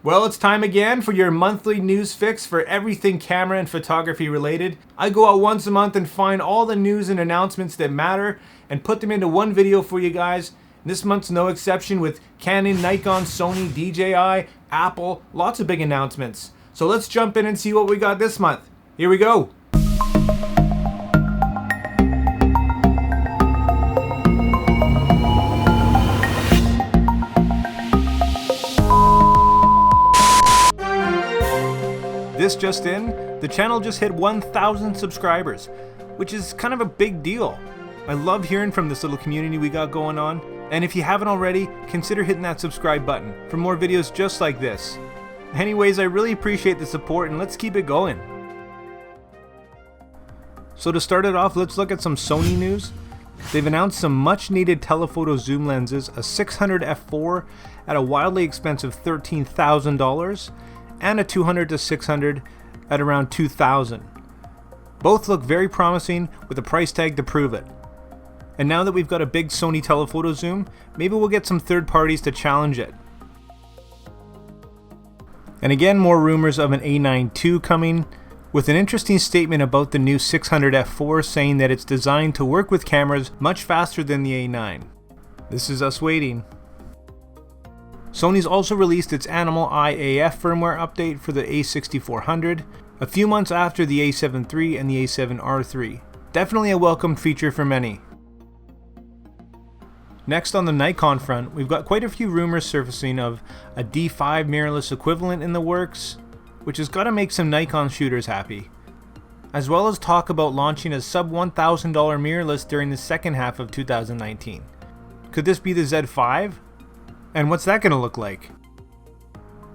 Well, it's time again for your monthly news fix for everything camera and photography related. I go out once a month and find all the news and announcements that matter and put them into one video for you guys. This month's no exception with Canon, Nikon, Sony, DJI, Apple, lots of big announcements. So let's jump in and see what we got this month. Here we go. This just in, the channel just hit 1,000 subscribers, which is kind of a big deal. I love hearing from this little community we got going on, and if you haven't already, consider hitting that subscribe button for more videos just like this. Anyways, I really appreciate the support and let's keep it going. So to start it off, let's look at some Sony news. They've announced some much needed telephoto zoom lenses, a 600 f4 at a wildly expensive $13,000, and a 200 to 600 at around $2,000. Both look very promising with a price tag to prove it. And now that we've got a big Sony telephoto zoom, maybe we'll get some third parties to challenge it. And again, more rumors of an A9 II coming, with an interesting statement about the new 600 f4 saying that it's designed to work with cameras much faster than the A9. This is us waiting. Sony's also released its Animal Eye AF firmware update for the A6400, a few months after the A7 III and the A7R III. Definitely a welcome feature for many. Next on the Nikon front, we've got quite a few rumors surfacing of a D5 mirrorless equivalent in the works, which has got to make some Nikon shooters happy. As well as talk about launching a sub $1,000 mirrorless during the second half of 2019. Could this be the Z5? And what's that going to look like?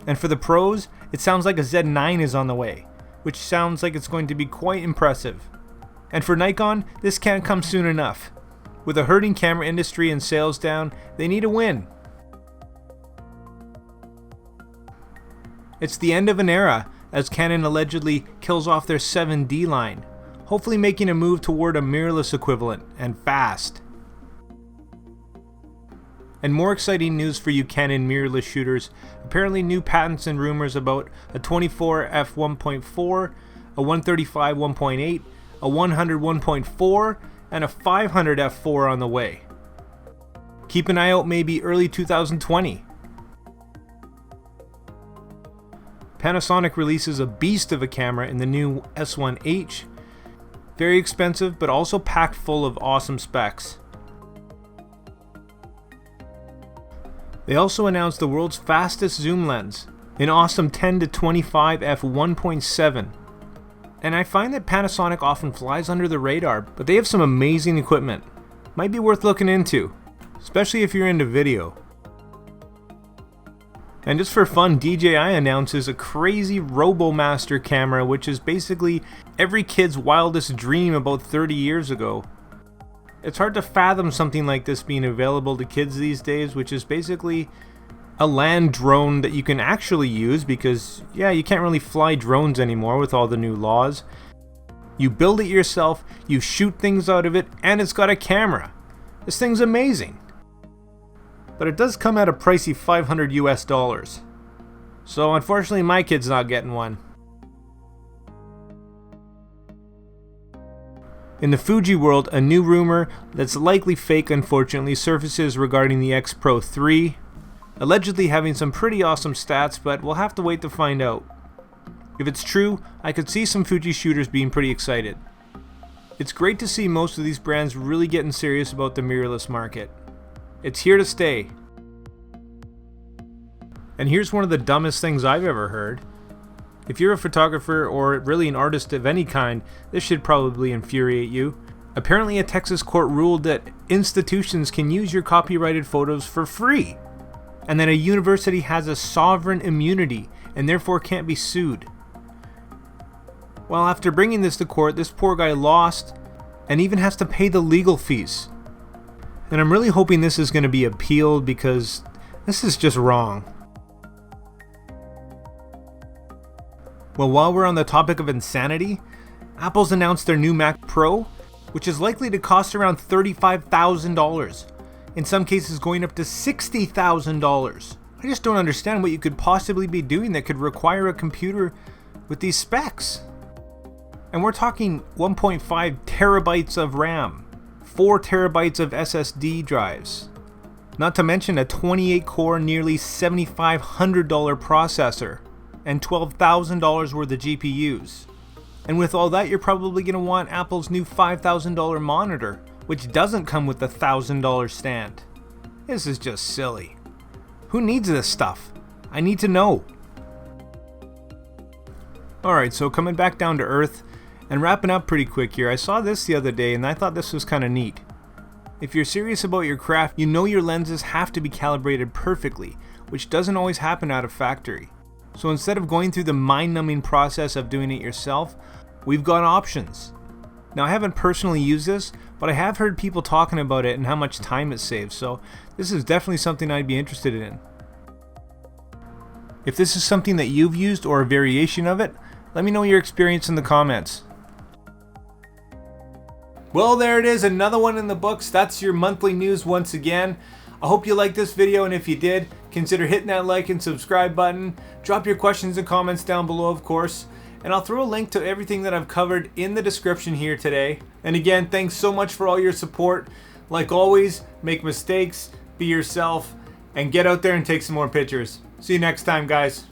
And for the pros, it sounds like a Z9 is on the way, which sounds like it's going to be quite impressive. And for Nikon, this can't come soon enough. With a hurting camera industry and sales down, they need a win. It's the end of an era, as Canon allegedly kills off their 7D line, hopefully making a move toward a mirrorless equivalent, and fast. And more exciting news for you Canon mirrorless shooters, apparently new patents and rumors about a 24 f1.4, a 135 1.8, a 100 1.4, and a 500 f4 on the way. Keep an eye out, maybe early 2020. Panasonic releases a beast of a camera in the new S1H. Very expensive, but also packed full of awesome specs. They also announced the world's fastest zoom lens, an awesome 10 to 25 f1.7. And I find that Panasonic often flies under the radar, but they have some amazing equipment. Might be worth looking into, especially if you're into video. And just for fun, DJI announces a crazy Robomaster camera, which is basically every kid's wildest dream about 30 years ago. It's hard to fathom something like this being available to kids these days, which is basically a land drone that you can actually use because, yeah, you can't really fly drones anymore with all the new laws. You build it yourself, you shoot things out of it, and it's got a camera. This thing's amazing. But it does come at a pricey $500 US. So unfortunately my kid's not getting one. In the Fuji world, a new rumor that's likely fake unfortunately surfaces regarding the X Pro 3, allegedly having some pretty awesome stats, but we'll have to wait to find out. If it's true, I could see some Fuji shooters being pretty excited. It's great to see most of these brands really getting serious about the mirrorless market. It's here to stay. And here's one of the dumbest things I've ever heard. If you're a photographer or really an artist of any kind, this should probably infuriate you. Apparently a Texas court ruled that institutions can use your copyrighted photos for free, and that a university has a sovereign immunity and therefore can't be sued. Well, after bringing this to court, this poor guy lost and even has to pay the legal fees. And I'm really hoping this is going to be appealed because this is just wrong. Well, while we're on the topic of insanity, Apple's announced their new Mac Pro, which is likely to cost around $35,000, in some cases going up to $60,000. I just don't understand what you could possibly be doing that could require a computer with these specs. And we're talking 1.5 terabytes of RAM, 4 terabytes of SSD drives, not to mention a 28 core, nearly $7,500 processor, and $12,000 worth of GPUs. And with all that, you're probably going to want Apple's new $5,000 monitor, which doesn't come with the $1,000 stand. This is just silly. Who needs this stuff? I need to know. Alright, so coming back down to earth and wrapping up pretty quick here, I saw this the other day and I thought this was kind of neat. If you're serious about your craft, you know your lenses have to be calibrated perfectly, which doesn't always happen out of factory. So instead of going through the mind-numbing process of doing it yourself, we've got options. Now I haven't personally used this, but I have heard people talking about it and how much time it saves, so this is definitely something I'd be interested in. If this is something that you've used or a variation of it, let me know your experience in the comments. Well, there it is, another one in the books. That's your monthly news once again. I hope you liked this video, and if you did, consider hitting that like and subscribe button. Drop your questions and comments down below, of course. And I'll throw a link to everything that I've covered in the description here today. And again, thanks so much for all your support. Like always, make mistakes, be yourself, and get out there and take some more pictures. See you next time, guys.